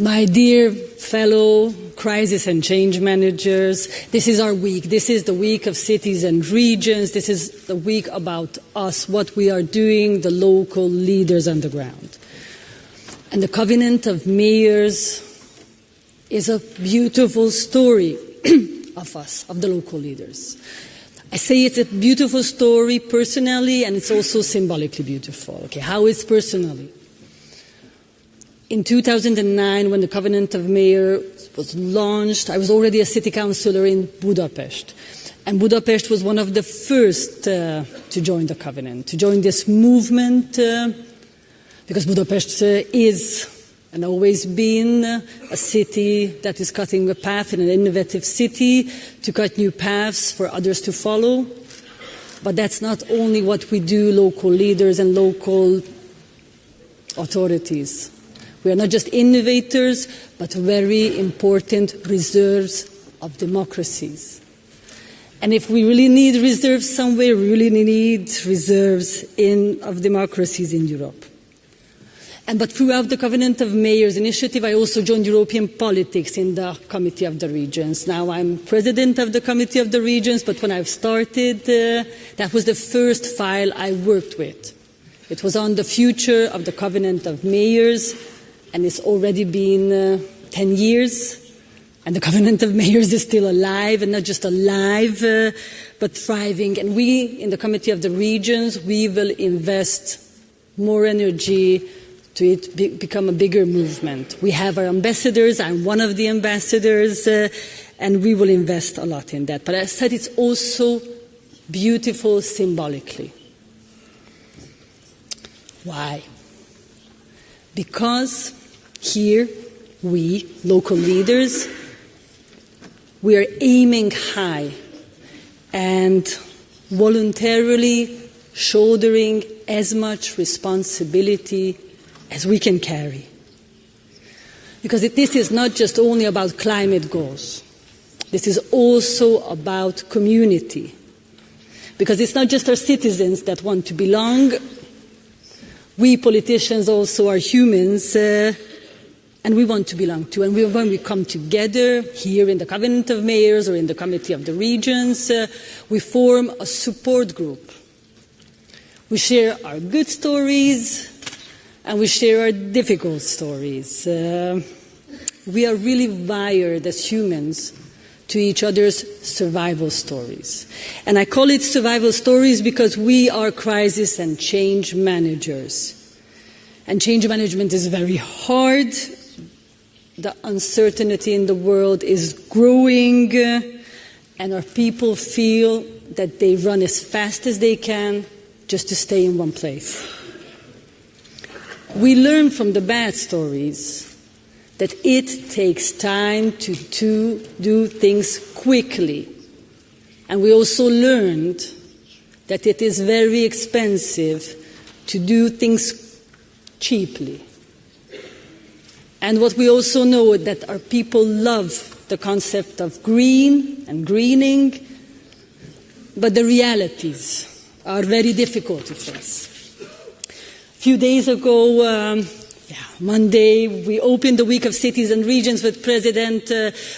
My dear fellow crisis and change managers, this is our week. This is the week of cities and regions. This is the week about us, what we are doing, the local leaders on the ground. And the Covenant of Mayors is a beautiful story of us, of the local leaders. I say it's a beautiful story personally, and it's also symbolically beautiful. Okay, how is personally? In 2009, when the Covenant of Mayors was launched, I was already a city councillor in Budapest. And Budapest was one of the first to join the Covenant, to join this movement, because Budapest is and always been a city that is cutting a path in an innovative city to cut new paths for others to follow. But that's not only what we do, local leaders and local authorities. We are not just innovators, but very important reserves of democracies. And if we really need reserves somewhere, we really need reserves of democracies in Europe. But throughout the Covenant of Mayors initiative, I also joined European politics in the Committee of the Regions. Now I'm president of the Committee of the Regions, but when I started, that was the first file I worked with. It was on the future of the Covenant of Mayors, and it's already been 10 years, and the Covenant of Mayors is still alive, and not just alive, but thriving. And we, in the Committee of the Regions, we will invest more energy to it become a bigger movement. We have our ambassadors, I'm one of the ambassadors, and we will invest a lot in that. But as I said, it's also beautiful symbolically. Why? Because here, we, local leaders, we are aiming high and voluntarily shouldering as much responsibility as we can carry. Because this is not just only about climate goals. This is also about community. Because it's not just our citizens that want to belong. We politicians also are humans, and we want to belong too. And when we come together here in the Covenant of Mayors or in the Committee of the Regions, we form a support group. We share our good stories, and we share our difficult stories. We are really wired as humans to each other's survival stories. And I call it survival stories because we are crisis and change managers. And change management is very hard. The uncertainty in the world is growing, and our people feel that they run as fast as they can just to stay in one place. We learn from the bad stories that it takes time to do things quickly. And we also learned that it is very expensive to do things cheaply. And what we also know is that our people love the concept of green and greening, but the realities are very difficult to face. A few days ago, Monday, we opened the Week of Cities and Regions with President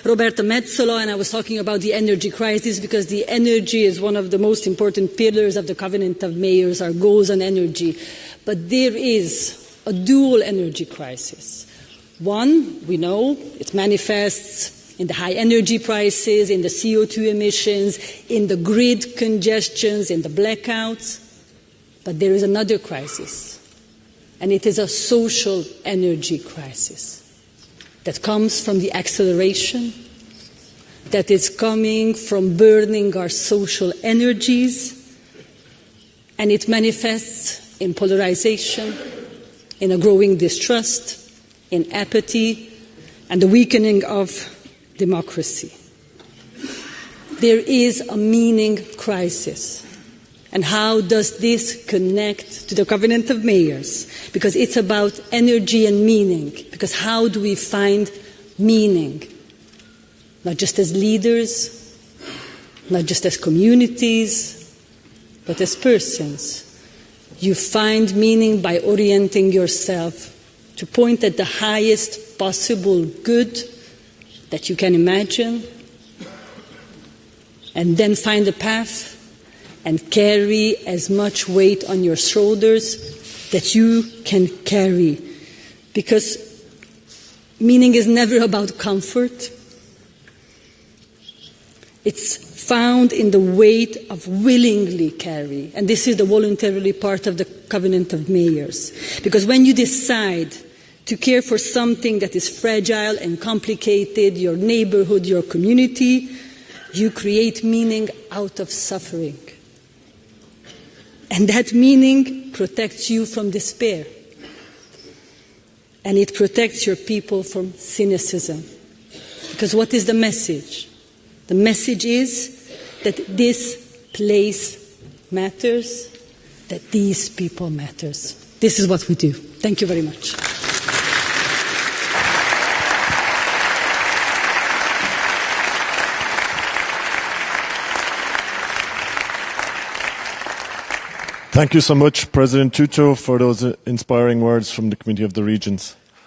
Roberta Metsola, and I was talking about the energy crisis because the energy is one of the most important pillars of the Covenant of Mayors, our goals on energy. But there is a dual energy crisis. One, we know, it manifests in the high energy prices, in the CO2 emissions, in the grid congestions, in the blackouts. But there is another crisis. And it is a social energy crisis that comes from the acceleration, that is coming from burning our social energies, and it manifests in polarization, in a growing distrust, in apathy, and the weakening of democracy. There is a meaning crisis. And how does this connect to the Covenant of Mayors? Because it's about energy and meaning. Because how do we find meaning? Not just as leaders, not just as communities, but as persons. You find meaning by orienting yourself to point at the highest possible good that you can imagine, and then find a path and carry as much weight on your shoulders that you can carry. Because meaning is never about comfort. It's found in the weight of willingly carry. And this is the voluntarily part of the Covenant of Mayors. Because when you decide to care for something that is fragile and complicated, your neighborhood, your community, you create meaning out of suffering. And that meaning protects you from despair. And it protects your people from cynicism. Because what is the message? The message is that this place matters, that these people matters. This is what we do. Thank you very much. Thank you so much, President Tüttö, for those inspiring words from the Committee of the Regions.